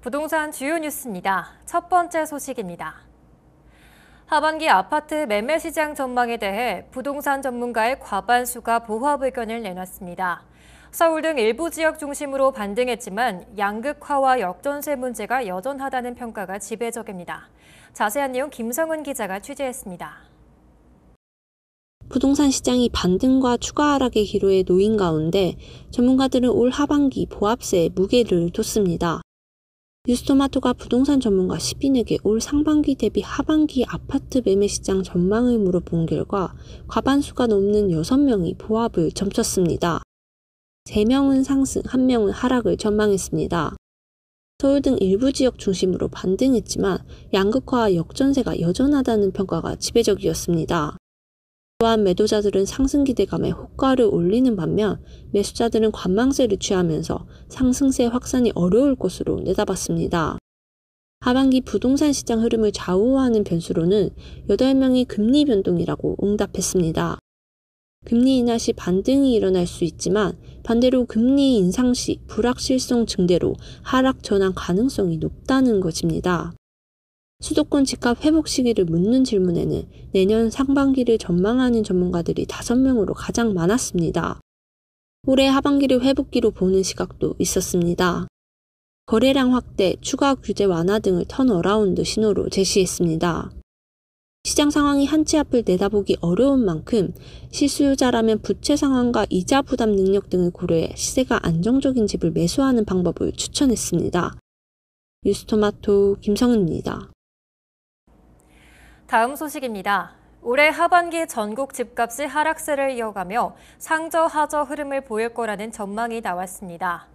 부동산 주요 뉴스입니다. 첫 번째 소식입니다. 하반기 아파트 매매 시장 전망에 대해 부동산 전문가의 과반수가 보합 의견을 내놨습니다. 서울 등 일부 지역 중심으로 반등했지만 양극화와 역전세 문제가 여전하다는 평가가 지배적입니다. 자세한 내용 김성은 기자가 취재했습니다. 부동산 시장이 반등과 추가 하락의 기로에 놓인 가운데 전문가들은 올 하반기 보합세에 무게를 뒀습니다. 뉴스토마토가 부동산 전문가 10인에게 올 상반기 대비 하반기 아파트 매매 시장 전망을 물어본 결과 과반수가 넘는 6명이 보합을 점쳤습니다. 3명은 상승, 1명은 하락을 전망했습니다. 서울 등 일부 지역 중심으로 반등했지만 양극화와 역전세가 여전하다는 평가가 지배적이었습니다. 또한 매도자들은 상승 기대감에 호가를 올리는 반면 매수자들은 관망세를 취하면서 상승세 확산이 어려울 것으로 내다봤습니다. 하반기 부동산 시장 흐름을 좌우하는 변수로는 8명이 금리 변동이라고 응답했습니다. 금리 인하 시 반등이 일어날 수 있지만 반대로 금리 인상 시 불확실성 증대로 하락 전환 가능성이 높다는 것입니다. 수도권 집값 회복 시기를 묻는 질문에는 내년 상반기를 전망하는 전문가들이 5명으로 가장 많았습니다. 올해 하반기를 회복기로 보는 시각도 있었습니다. 거래량 확대, 추가 규제 완화 등을 턴어라운드 신호로 제시했습니다. 시장 상황이 한치 앞을 내다보기 어려운 만큼 실수요자라면 부채 상황과 이자 부담 능력 등을 고려해 시세가 안정적인 집을 매수하는 방법을 추천했습니다. 뉴스토마토 김성은입니다. 다음 소식입니다. 올해 하반기 전국 집값이 하락세를 이어가며 상저하저 흐름을 보일 거라는 전망이 나왔습니다.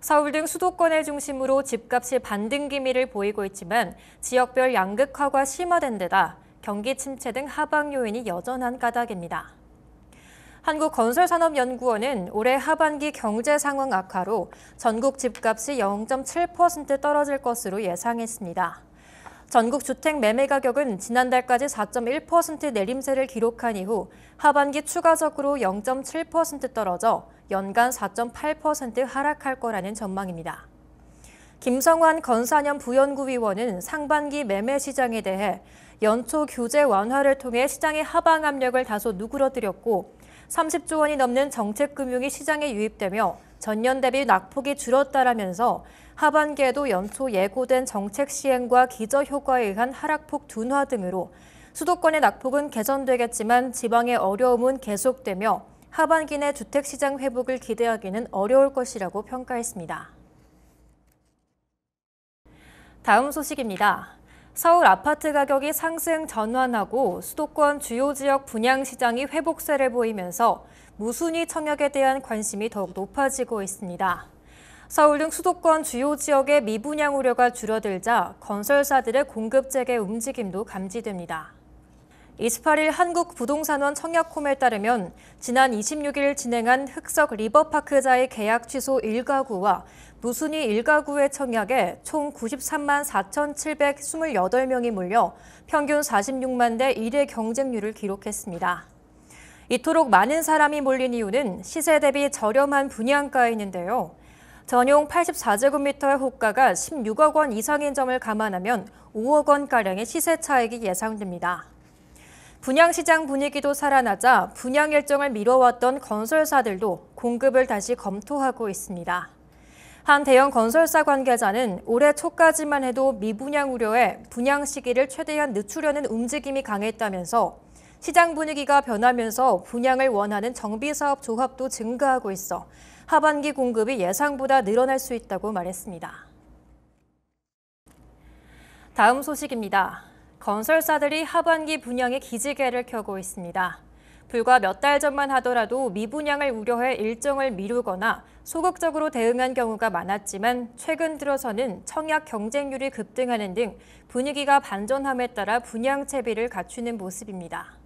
서울 등 수도권을 중심으로 집값이 반등 기미를 보이고 있지만 지역별 양극화가 심화된 데다 경기 침체 등 하방 요인이 여전한 까닭입니다. 한국건설산업연구원은 올해 하반기 경제 상황 악화로 전국 집값이 0.7% 떨어질 것으로 예상했습니다. 전국 주택 매매 가격은 지난달까지 4.1% 내림세를 기록한 이후 하반기 추가적으로 0.7% 떨어져 연간 4.8% 하락할 거라는 전망입니다. 김성환 건산연 부연구위원은 상반기 매매 시장에 대해 연초 규제 완화를 통해 시장의 하방 압력을 다소 누그러뜨렸고 30조 원이 넘는 정책금융이 시장에 유입되며 전년 대비 낙폭이 줄었다라면서 하반기에도 연초 예고된 정책 시행과 기저효과에 의한 하락폭 둔화 등으로 수도권의 낙폭은 개선되겠지만 지방의 어려움은 계속되며 하반기 내 주택시장 회복을 기대하기는 어려울 것이라고 평가했습니다. 다음 소식입니다. 서울 아파트 가격이 상승 전환하고 수도권 주요 지역 분양시장이 회복세를 보이면서 무순위 청약에 대한 관심이 더욱 높아지고 있습니다. 서울 등 수도권 주요 지역의 미분양 우려가 줄어들자 건설사들의 공급 재개 움직임도 감지됩니다. 28일 한국부동산원 청약홈에 따르면 지난 26일 진행한 흑석 리버파크자의 계약 취소 1가구와 무순위 1가구의 청약에 총 93만 4,728명이 몰려 평균 46만 대 1의 경쟁률을 기록했습니다. 이토록 많은 사람이 몰린 이유는 시세 대비 저렴한 분양가인데요. 전용 84제곱미터의 호가가 16억 원 이상인 점을 감안하면 5억 원가량의 시세 차익이 예상됩니다. 분양시장 분위기도 살아나자 분양 일정을 미뤄왔던 건설사들도 공급을 다시 검토하고 있습니다. 한 대형 건설사 관계자는 올해 초까지만 해도 미분양 우려에 분양 시기를 최대한 늦추려는 움직임이 강했다면서 시장 분위기가 변하면서 분양을 원하는 정비사업 조합도 증가하고 있어 하반기 공급이 예상보다 늘어날 수 있다고 말했습니다. 다음 소식입니다. 건설사들이 하반기 분양에 기지개를 켜고 있습니다. 불과 몇 달 전만 하더라도 미분양을 우려해 일정을 미루거나 소극적으로 대응한 경우가 많았지만 최근 들어서는 청약 경쟁률이 급등하는 등 분위기가 반전함에 따라 분양 채비를 갖추는 모습입니다.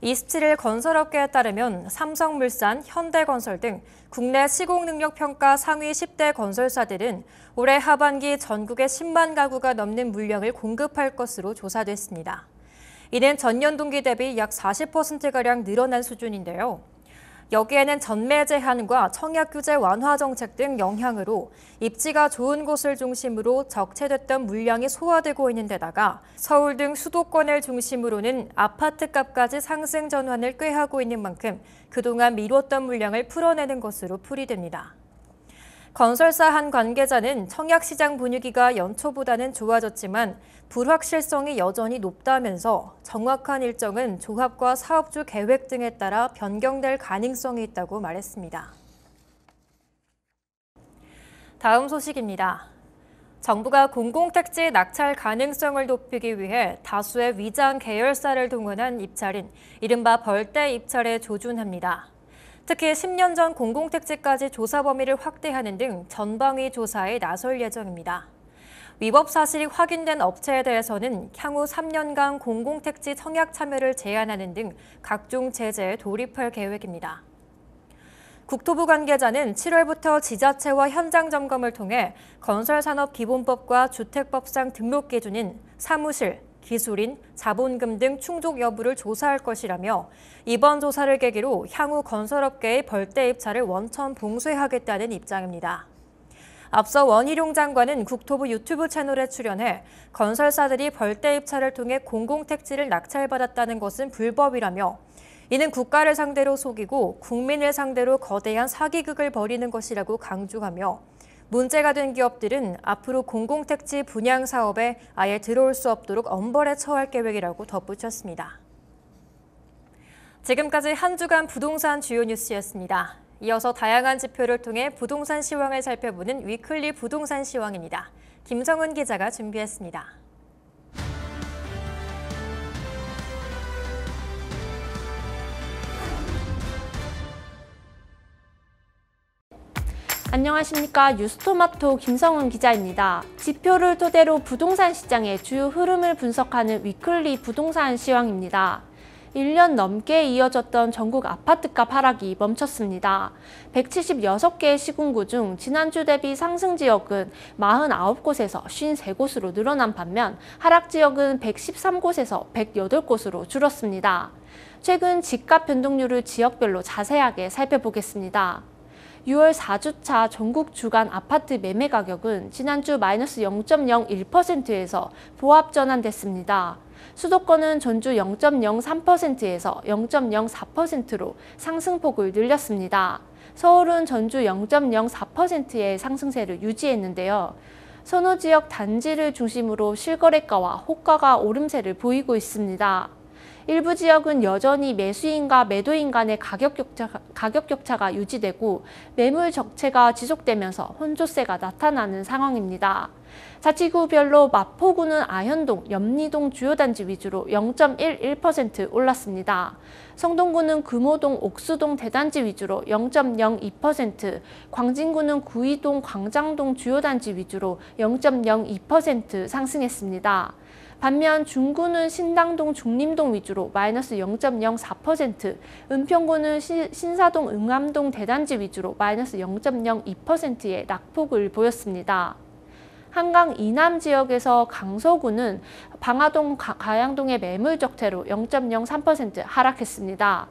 27일 건설업계에 따르면 삼성물산, 현대건설 등 국내 시공능력평가 상위 10대 건설사들은 올해 하반기 전국에 10만 가구가 넘는 물량을 공급할 것으로 조사됐습니다. 이는 전년 동기 대비 약 40%가량 늘어난 수준인데요. 여기에는 전매 제한과 청약 규제 완화 정책 등 영향으로 입지가 좋은 곳을 중심으로 적체됐던 물량이 소화되고 있는 데다가 서울 등 수도권을 중심으로는 아파트값까지 상승 전환을 꾀하고 있는 만큼 그동안 미뤘던 물량을 풀어내는 것으로 풀이됩니다. 건설사 한 관계자는 청약시장 분위기가 연초보다는 좋아졌지만 불확실성이 여전히 높다면서 정확한 일정은 조합과 사업주 계획 등에 따라 변경될 가능성이 있다고 말했습니다. 다음 소식입니다. 정부가 공공택지 낙찰 가능성을 높이기 위해 다수의 위장 계열사를 동원한 입찰인 이른바 벌떼 입찰에 조준합니다. 특히 10년 전 공공택지까지 조사 범위를 확대하는 등 전방위 조사에 나설 예정입니다. 위법 사실이 확인된 업체에 대해서는 향후 3년간 공공택지 청약 참여를 제한하는 등 각종 제재에 돌입할 계획입니다. 국토부 관계자는 7월부터 지자체와 현장 점검을 통해 건설산업기본법과 주택법상 등록 기준인 사무실, 기술인, 자본금 등 충족 여부를 조사할 것이라며 이번 조사를 계기로 향후 건설업계의 벌떼 입찰을 원천 봉쇄하겠다는 입장입니다. 앞서 원희룡 장관은 국토부 유튜브 채널에 출연해 건설사들이 벌떼 입찰을 통해 공공택지를 낙찰받았다는 것은 불법이라며 이는 국가를 상대로 속이고 국민을 상대로 거대한 사기극을 벌이는 것이라고 강조하며 문제가 된 기업들은 앞으로 공공택지 분양 사업에 아예 들어올 수 없도록 엄벌에 처할 계획이라고 덧붙였습니다. 지금까지 한 주간 부동산 주요 뉴스였습니다. 이어서 다양한 지표를 통해 부동산 시황을 살펴보는 위클리 부동산 시황입니다. 김성은 기자가 준비했습니다. 안녕하십니까. 뉴스토마토 김성은 기자입니다. 지표를 토대로 부동산 시장의 주요 흐름을 분석하는 위클리 부동산 시황입니다. 1년 넘게 이어졌던 전국 아파트값 하락이 멈췄습니다. 176개의 시군구 중 지난주 대비 상승 지역은 49곳에서 53곳으로 늘어난 반면 하락 지역은 113곳에서 108곳으로 줄었습니다. 최근 집값 변동률을 지역별로 자세하게 살펴보겠습니다. 6월 4주차 전국 주간 아파트 매매 가격은 지난주 마이너스 0.01%에서 보합 전환됐습니다. 수도권은 전주 0.03%에서 0.04%로 상승폭을 늘렸습니다. 서울은 전주 0.04%의 상승세를 유지했는데요. 선호 지역 단지를 중심으로 실거래가와 호가가 오름세를 보이고 있습니다. 일부 지역은 여전히 매수인과 매도인 간의 가격 격차가 유지되고 매물 적체가 지속되면서 혼조세가 나타나는 상황입니다. 자치구별로 마포구는 아현동, 염리동 주요 단지 위주로 0.11% 올랐습니다. 성동구는 금호동, 옥수동 대단지 위주로 0.02%, 광진구는 구이동, 광장동 주요 단지 위주로 0.02% 상승했습니다. 반면 중구는 신당동, 중림동 위주로 마이너스 0.04%, 은평구는 신사동, 응암동 대단지 위주로 마이너스 0.02%의 낙폭을 보였습니다. 한강 이남 지역에서 강서구는 방화동, 가양동의 매물 적체로 0.03% 하락했습니다.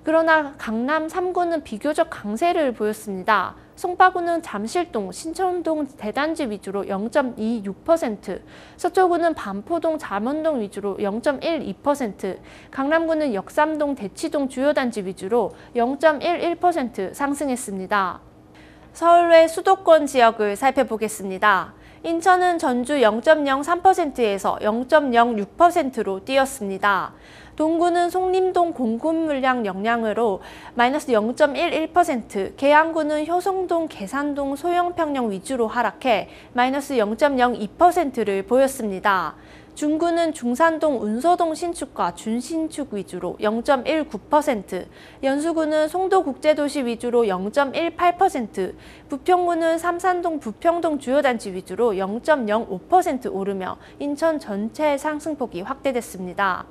그러나 강남 3구는 비교적 강세를 보였습니다. 송파구는 잠실동, 신천동 대단지 위주로 0.26%, 서초구는 반포동, 잠원동 위주로 0.12%, 강남구는 역삼동, 대치동 주요 단지 위주로 0.11% 상승했습니다. 서울 외 수도권 지역을 살펴보겠습니다. 인천은 전주 0.03%에서 0.06%로 뛰었습니다. 동구는 송림동 공급 물량 영향으로 마이너스 0.11%, 계양구는 효성동, 계산동, 소형평형 위주로 하락해 마이너스 0.02%를 보였습니다. 중구는 중산동, 운서동 신축과 준신축 위주로 0.19%, 연수구는 송도국제도시 위주로 0.18%, 부평구는 삼산동, 부평동 주요 단지 위주로 0.05% 오르며 인천 전체 상승폭이 확대됐습니다.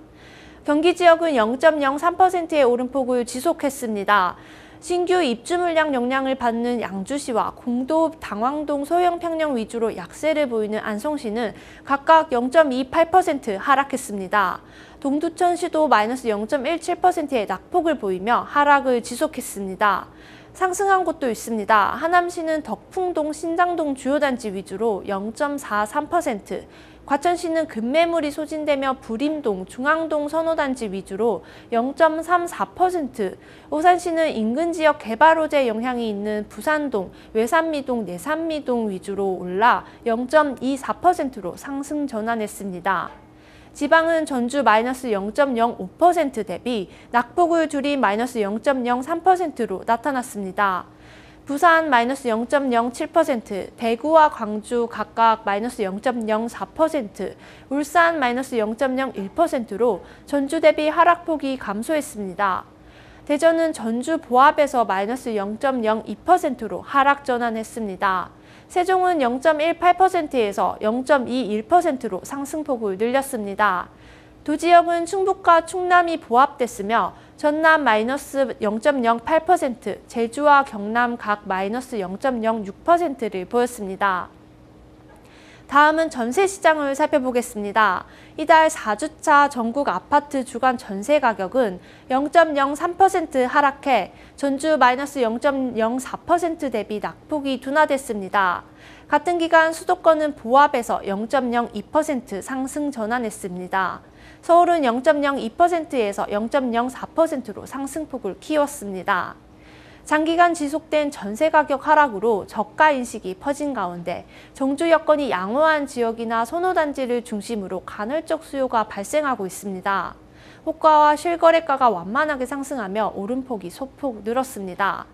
경기 지역은 0.03%의 오름폭을 지속했습니다. 신규 입주 물량 영향을 받는 양주시와 공도, 당왕동, 소형평형 위주로 약세를 보이는 안성시는 각각 0.28% 하락했습니다. 동두천시도 마이너스 0.17%의 낙폭을 보이며 하락을 지속했습니다. 상승한 곳도 있습니다. 하남시는 덕풍동, 신당동 주요 단지 위주로 0.43%, 과천시는 급매물이 소진되며 부림동, 중앙동 선호단지 위주로 0.34%, 오산시는 인근 지역 개발 호재 영향이 있는 부산동, 외산미동, 내산미동 위주로 올라 0.24%로 상승 전환했습니다. 지방은 전주 마이너스 0.05% 대비 낙폭을 줄인 마이너스 0.03%로 나타났습니다. 부산 마이너스 0.07%, 대구와 광주 각각 마이너스 0.04%, 울산 마이너스 0.01%로 전주 대비 하락폭이 감소했습니다. 대전은 전주 보합에서 마이너스 0.02%로 하락 전환했습니다. 세종은 0.18%에서 0.21%로 상승폭을 늘렸습니다. 두 지역은 충북과 충남이 보합됐으며 전남 마이너스 0.08%, 제주와 경남 각 마이너스 0.06%를 보였습니다. 다음은 전세 시장을 살펴보겠습니다. 이달 4주차 전국 아파트 주간 전세 가격은 0.03% 하락해 전주 마이너스 0.04% 대비 낙폭이 둔화됐습니다. 같은 기간 수도권은 보합에서 0.02% 상승 전환했습니다. 서울은 0.02%에서 0.04%로 상승폭을 키웠습니다. 장기간 지속된 전세 가격 하락으로 저가 인식이 퍼진 가운데 정주 여건이 양호한 지역이나 선호단지를 중심으로 간헐적 수요가 발생하고 있습니다. 호가와 실거래가가 완만하게 상승하며 오름폭이 소폭 늘었습니다.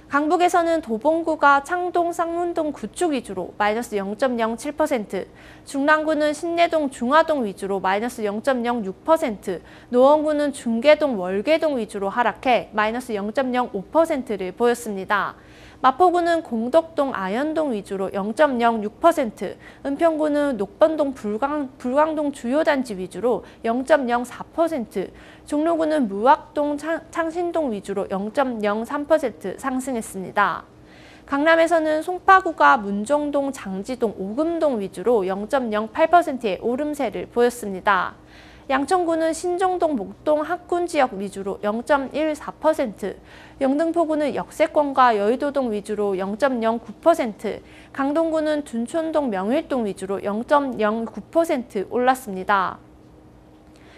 강북에서는 도봉구가 창동, 쌍문동, 구축 위주로 마이너스 0.07%, 중랑구는 신내동, 중화동 위주로 마이너스 0.06%, 노원구는 중계동, 월계동 위주로 하락해 마이너스 0.05%를 보였습니다. 마포구는 공덕동, 아현동 위주로 0.06%, 은평구는 녹번동, 불광동 주요 단지 위주로 0.04%, 종로구는 무학동, 창신동 위주로 0.03% 상승했습니다. 강남에서는 송파구가 문정동, 장지동, 오금동 위주로 0.08%의 오름세를 보였습니다. 양천구는 신정동, 목동, 학군 지역 위주로 0.14%, 영등포구는 역세권과 여의도동 위주로 0.09%, 강동구는 둔촌동, 명일동 위주로 0.09% 올랐습니다.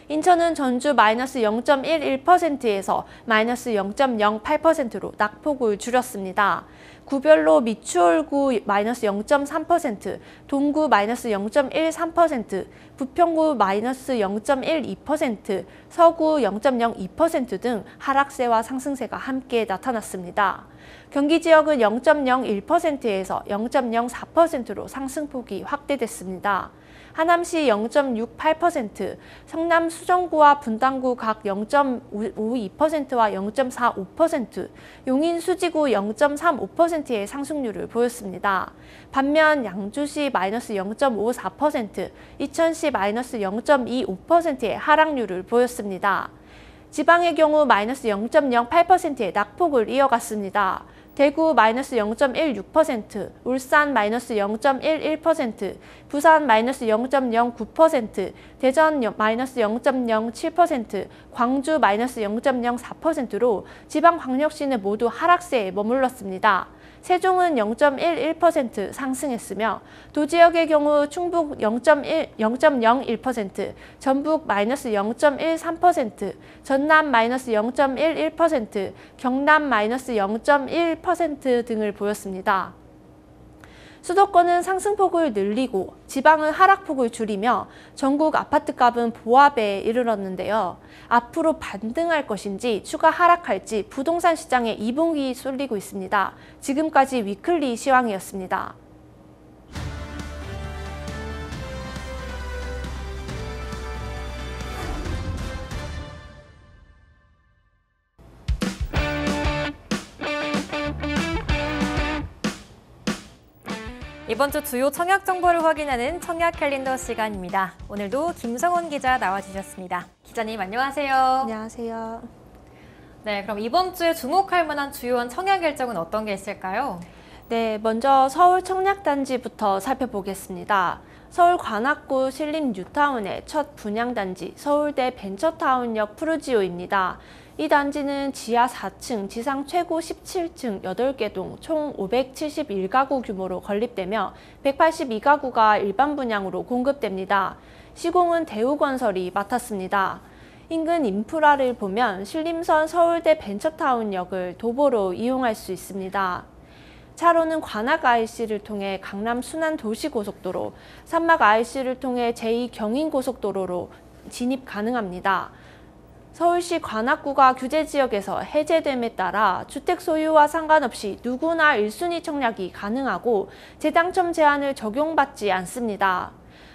인천은 전주 마이너스 0.11%에서 마이너스 0.08%로 낙폭을 줄였습니다. 구별로 미추홀구 마이너스 0.3%, 동구 마이너스 0.13%, 부평구 마이너스 0.12%, 서구 0.02% 등 하락세와 상승세가 함께 나타났습니다. 경기 지역은 0.01%에서 0.04%로 상승폭이 확대됐습니다. 하남시 0.68%, 성남 수정구와 분당구 각 0.52%와 0.45%, 용인 수지구 0.35%의 상승률을 보였습니다. 반면 양주시 마이너스 0.54%, 이천시 마이너스 0.25%의 하락률을 보였습니다. 지방의 경우 마이너스 0.08%의 낙폭을 이어갔습니다. 대구 마이너스 0.16%, 울산 마이너스 0.11%, 부산 마이너스 0.09%, 대전 마이너스 0.07%, 광주 마이너스 0.04%로 지방광역시는 모두 하락세에 머물렀습니다. 세종은 0.11% 상승했으며 두 지역의 경우 충북 0.01%, 전북 마이너스 0.13%, 전남 마이너스 0.11%, 경남 마이너스 0.1% 등을 보였습니다. 수도권은 상승폭을 늘리고 지방은 하락폭을 줄이며 전국 아파트값은 보합에 이르렀는데요. 앞으로 반등할 것인지 추가 하락할지 부동산 시장에 2분기 쏠리고 있습니다. 지금까지 위클리 시황이었습니다. 이번 주 주요 청약 정보를 확인하는 청약 캘린더 시간입니다. 오늘도 김성원 기자 나와주셨습니다. 기자님 안녕하세요. 안녕하세요. 네, 그럼 이번 주에 주목할 만한 주요한 청약 일정은 어떤 게 있을까요? 네, 먼저 서울 청약단지부터 살펴보겠습니다. 서울 관악구 신림 뉴타운의 첫 분양단지 서울대 벤처타운역 푸르지오입니다. 이 단지는 지하 4층, 지상 최고 17층 8개 동 총 571가구 규모로 건립되며 182가구가 일반 분양으로 공급됩니다. 시공은 대우건설이 맡았습니다. 인근 인프라를 보면 신림선 서울대 벤처타운역을 도보로 이용할 수 있습니다. 차로는 관악 IC를 통해 강남 순환도시고속도로, 산막 IC를 통해 제2경인고속도로로 진입 가능합니다. 서울시 관악구가 규제지역에서 해제됨에 따라 주택 소유와 상관없이 누구나 1순위 청약이 가능하고 재당첨 제한을 적용받지 않습니다.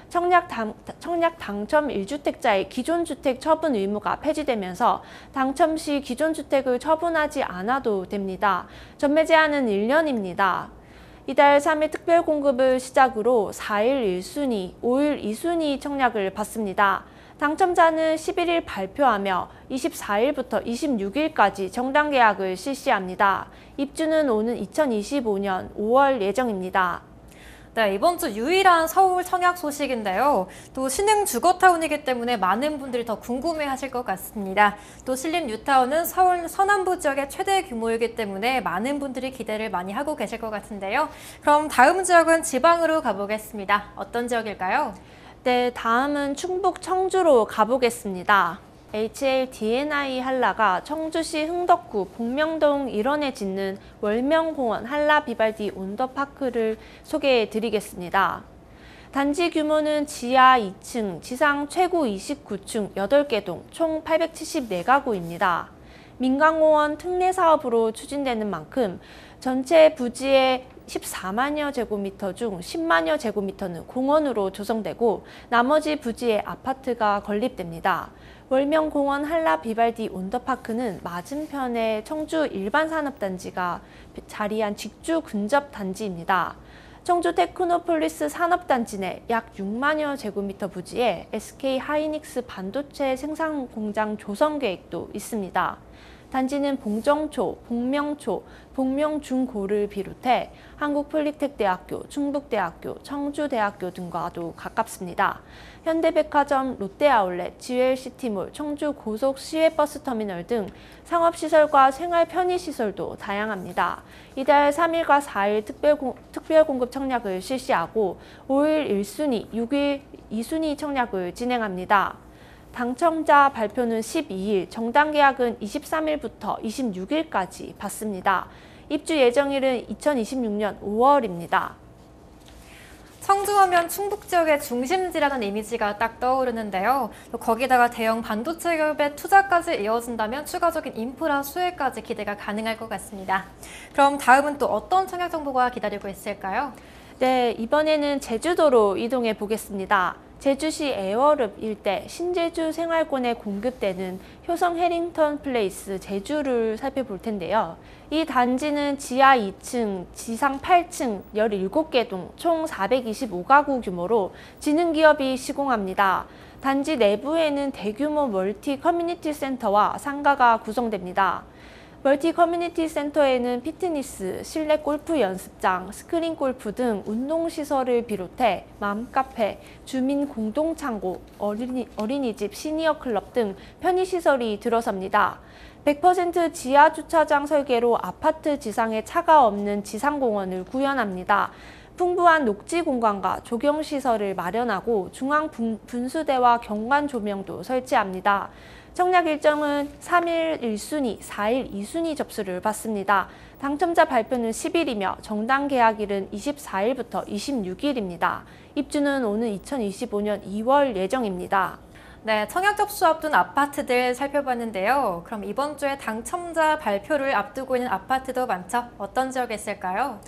청약 당첨 1주택자의 기존 주택 처분 의무가 폐지되면서 당첨 시 기존 주택을 처분하지 않아도 됩니다. 전매 제한은 1년입니다. 이달 3일 특별 공급을 시작으로 4일 1순위, 5일 2순위 청약을 받습니다. 당첨자는 11일 발표하며 24일부터 26일까지 정당 계약을 실시합니다. 입주는 오는 2025년 5월 예정입니다. 네, 이번 주 유일한 서울 청약 소식인데요. 또 신흥 주거타운이기 때문에 많은 분들이 더 궁금해하실 것 같습니다. 또 신림 뉴타운은 서울 서남부 지역의 최대 규모이기 때문에 많은 분들이 기대를 많이 하고 계실 것 같은데요. 그럼 다음 지역은 지방으로 가보겠습니다. 어떤 지역일까요? 네, 다음은 충북 청주로 가보겠습니다. HLDNI 한라가 청주시 흥덕구 복명동 일원에 짓는 월명공원 한라 비발디 온더파크를 소개해 드리겠습니다. 단지 규모는 지하 2층, 지상 최고 29층 8개 동, 총 874가구입니다. 민간공원 특례 사업으로 추진되는 만큼 전체 부지의 14만여 제곱미터 중 10만여 제곱미터는 공원으로 조성되고 나머지 부지에 아파트가 건립됩니다. 월명공원 한라 비발디 온더파크는 맞은편에 청주 일반산업단지가 자리한 직주 근접 단지입니다. 청주 테크노폴리스 산업단지 내 약 6만여 제곱미터 부지에 SK 하이닉스 반도체 생산 공장 조성 계획도 있습니다. 단지는 봉정초, 복명초, 복명중고를 비롯해 한국폴리텍대학교, 충북대학교, 청주대학교 등과도 가깝습니다. 현대백화점, 롯데아울렛, GL시티몰, 청주 고속시외버스터미널 등 상업시설과 생활편의시설도 다양합니다. 이달 3일과 4일 특별공급 청약을 실시하고 5일 1순위, 6일 2순위 청약을 진행합니다. 당첨자 발표는 12일, 정당 계약은 23일부터 26일까지 받습니다. 입주 예정일은 2026년 5월입니다. 청주하면 충북 지역의 중심지라는 이미지가 딱 떠오르는데요. 또 거기다가 대형 반도체 기업의 투자까지 이어진다면 추가적인 인프라 수혜까지 기대가 가능할 것 같습니다. 그럼 다음은 또 어떤 청약 정보가 기다리고 있을까요? 네, 이번에는 제주도로 이동해 보겠습니다. 제주시 애월읍 일대 신제주 생활권에 공급되는 효성 해링턴 플레이스 제주를 살펴볼 텐데요. 이 단지는 지하 2층, 지상 8층 17개 동 총 425가구 규모로 지능기업이 시공합니다. 단지 내부에는 대규모 멀티 커뮤니티 센터와 상가가 구성됩니다. 멀티 커뮤니티 센터에는 피트니스, 실내 골프 연습장, 스크린 골프 등 운동시설을 비롯해 맘카페, 주민 공동창고, 어린이집, 시니어 클럽 등 편의시설이 들어섭니다. 100% 지하 주차장 설계로 아파트 지상에 차가 없는 지상공원을 구현합니다. 풍부한 녹지 공간과 조경시설을 마련하고 중앙 분수대와 경관 조명도 설치합니다. 청약 일정은 3일 1순위, 4일 2순위 접수를 받습니다. 당첨자 발표는 10일이며 정당 계약일은 24일부터 26일입니다. 입주는 오는 2025년 2월 예정입니다. 네, 청약 접수 앞둔 아파트들 살펴봤는데요. 그럼 이번 주에 당첨자 발표를 앞두고 있는 아파트도 많죠? 어떤 지역에 있을까요?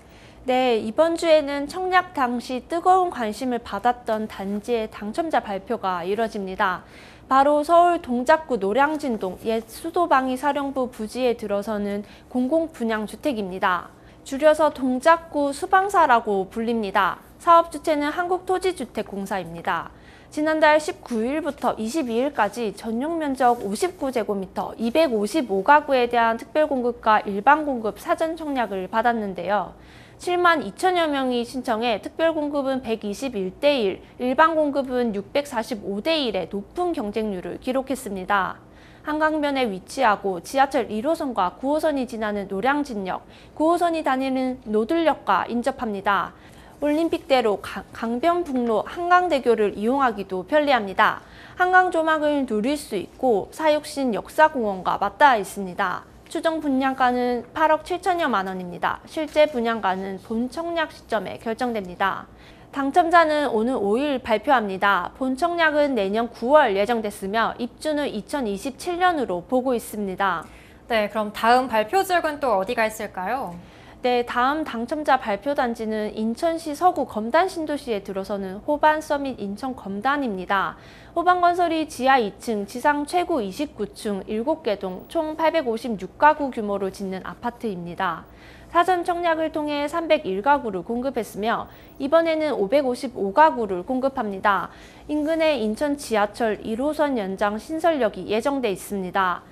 네, 이번 주에는 청약 당시 뜨거운 관심을 받았던 단지의 당첨자 발표가 이뤄집니다. 바로 서울 동작구 노량진동 옛 수도방위 사령부 부지에 들어서는 공공분양주택입니다. 줄여서 동작구 수방사라고 불립니다. 사업 주체는 한국토지주택공사입니다. 지난달 19일부터 22일까지 전용 면적 59제곱미터 255가구에 대한 특별공급과 일반공급 사전 청약을 받았는데요. 7만 2천여 명이 신청해 특별 공급은 121대 1, 일반 공급은 645대 1의 높은 경쟁률을 기록했습니다. 한강변에 위치하고 지하철 1호선과 9호선이 지나는 노량진역, 9호선이 다니는 노들역과 인접합니다. 올림픽대로 강변북로 한강대교를 이용하기도 편리합니다. 한강 조망을 누릴 수 있고 사육신 역사공원과 맞닿아 있습니다. 추정 분양가는 8억 7천여만 원입니다. 실제 분양가는 본 청약 시점에 결정됩니다. 당첨자는 오늘 5일 발표합니다. 본 청약은 내년 9월 예정됐으며 입주는 2027년으로 보고 있습니다. 네, 그럼 다음 발표 지역은 또 어디가 있을까요? 네, 다음 당첨자 발표 단지는 인천시 서구 검단 신도시에 들어서는 호반 서밋 인천 검단입니다. 호반 건설이 지하 2층, 지상 최고 29층, 7개 동, 총 856가구 규모로 짓는 아파트입니다. 사전 청약을 통해 301가구를 공급했으며 이번에는 555가구를 공급합니다. 인근에 인천 지하철 1호선 연장 신설역이 예정돼 있습니다.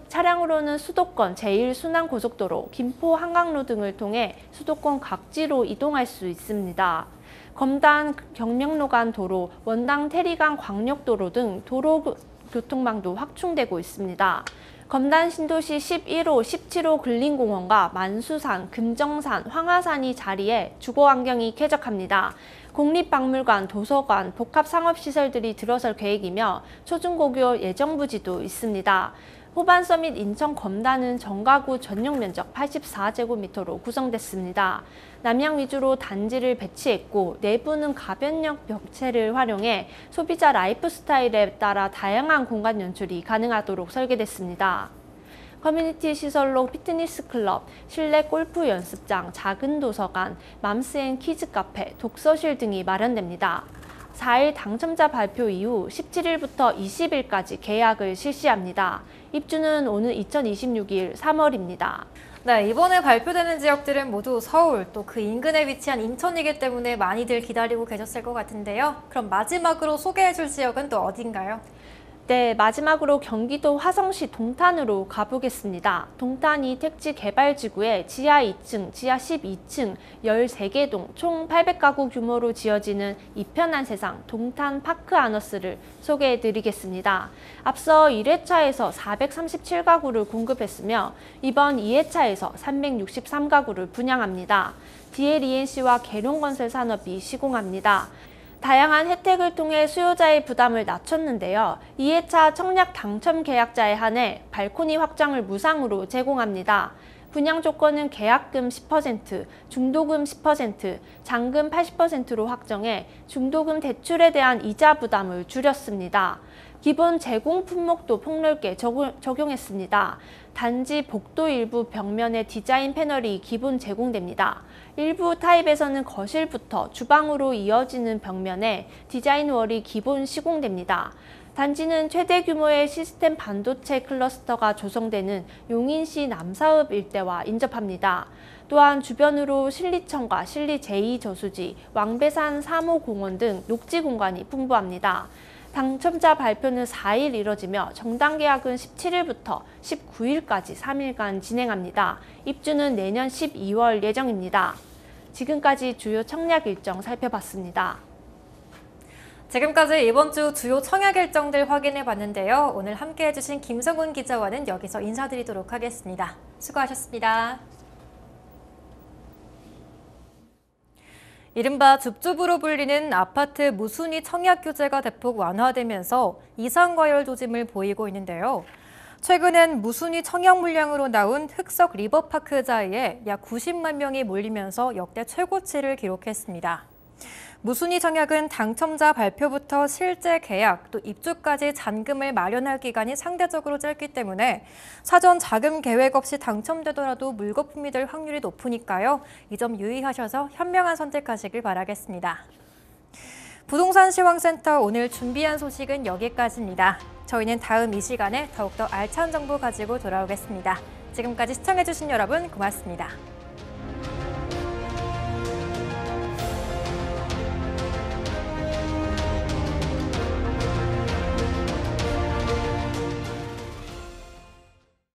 차량으로는 수도권 제1순환고속도로, 김포 한강로 등을 통해 수도권 각지로 이동할 수 있습니다. 검단 경명로 간 도로, 원당 태리간 광역도로 등 도로 교통망도 확충되고 있습니다. 검단 신도시 11호, 17호 근린공원과 만수산, 금정산, 황하산이 자리에 주거환경이 쾌적합니다. 국립박물관, 도서관, 복합상업시설들이 들어설 계획이며 초중고교 예정부지도 있습니다. 호반 서밋 인천 검단은 전가구 전용 면적 84제곱미터로 구성됐습니다. 남향 위주로 단지를 배치했고 내부는 가변력 벽체를 활용해 소비자 라이프 스타일에 따라 다양한 공간 연출이 가능하도록 설계됐습니다. 커뮤니티 시설로 피트니스 클럽, 실내 골프 연습장, 작은 도서관, 맘스앤키즈 카페, 독서실 등이 마련됩니다. 4일 당첨자 발표 이후 17일부터 20일까지 계약을 실시합니다. 입주는 오는 2026년 3월입니다. 네, 이번에 발표되는 지역들은 모두 서울, 또 그 인근에 위치한 인천이기 때문에 많이들 기다리고 계셨을 것 같은데요. 그럼 마지막으로 소개해줄 지역은 또 어딘가요? 네, 마지막으로 경기도 화성시 동탄으로 가보겠습니다. 동탄이 택지 개발지구에 지하 2층, 지하 12층, 13개 동, 총 800가구 규모로 지어지는 이편한 세상 동탄 파크 아너스를 소개해드리겠습니다. 앞서 1회차에서 437가구를 공급했으며 이번 2회차에서 363가구를 분양합니다. DLENC와 계룡건설 산업이 시공합니다. 다양한 혜택을 통해 수요자의 부담을 낮췄는데요. 2회차 청약 당첨 계약자에 한해 발코니 확장을 무상으로 제공합니다. 분양 조건은 계약금 10%, 중도금 10%, 잔금 80%로 확정해 중도금 대출에 대한 이자 부담을 줄였습니다. 기본 제공 품목도 폭넓게 적용했습니다. 단지 복도 일부 벽면에 디자인 패널이 기본 제공됩니다. 일부 타입에서는 거실부터 주방으로 이어지는 벽면에 디자인 월이 기본 시공됩니다. 단지는 최대 규모의 시스템 반도체 클러스터가 조성되는 용인시 남사읍 일대와 인접합니다. 또한 주변으로 신리청과 신리 제2저수지, 왕배산 3호 공원 등 녹지 공간이 풍부합니다. 당첨자 발표는 4일 이뤄지며 정당 계약은 17일부터 19일까지 3일간 진행합니다. 입주는 내년 12월 예정입니다. 지금까지 주요 청약 일정 살펴봤습니다. 지금까지 이번 주 주요 청약 일정들 확인해 봤는데요. 오늘 함께 해주신 김성훈 기자와는 여기서 인사드리도록 하겠습니다. 수고하셨습니다. 이른바 줍줍으로 불리는 아파트 무순위 청약 규제가 대폭 완화되면서 이상과열 조짐을 보이고 있는데요. 최근엔 무순위 청약 물량으로 나온 흑석 리버파크자이에 약 90만 명이 몰리면서 역대 최고치를 기록했습니다. 무순위 청약은 당첨자 발표부터 실제 계약, 또 입주까지 잔금을 마련할 기간이 상대적으로 짧기 때문에 사전 자금 계획 없이 당첨되더라도 물거품이 될 확률이 높으니까요. 이 점 유의하셔서 현명한 선택하시길 바라겠습니다. 부동산 시황센터 오늘 준비한 소식은 여기까지입니다. 저희는 다음 이 시간에 더욱더 알찬 정보 가지고 돌아오겠습니다. 지금까지 시청해주신 여러분 고맙습니다.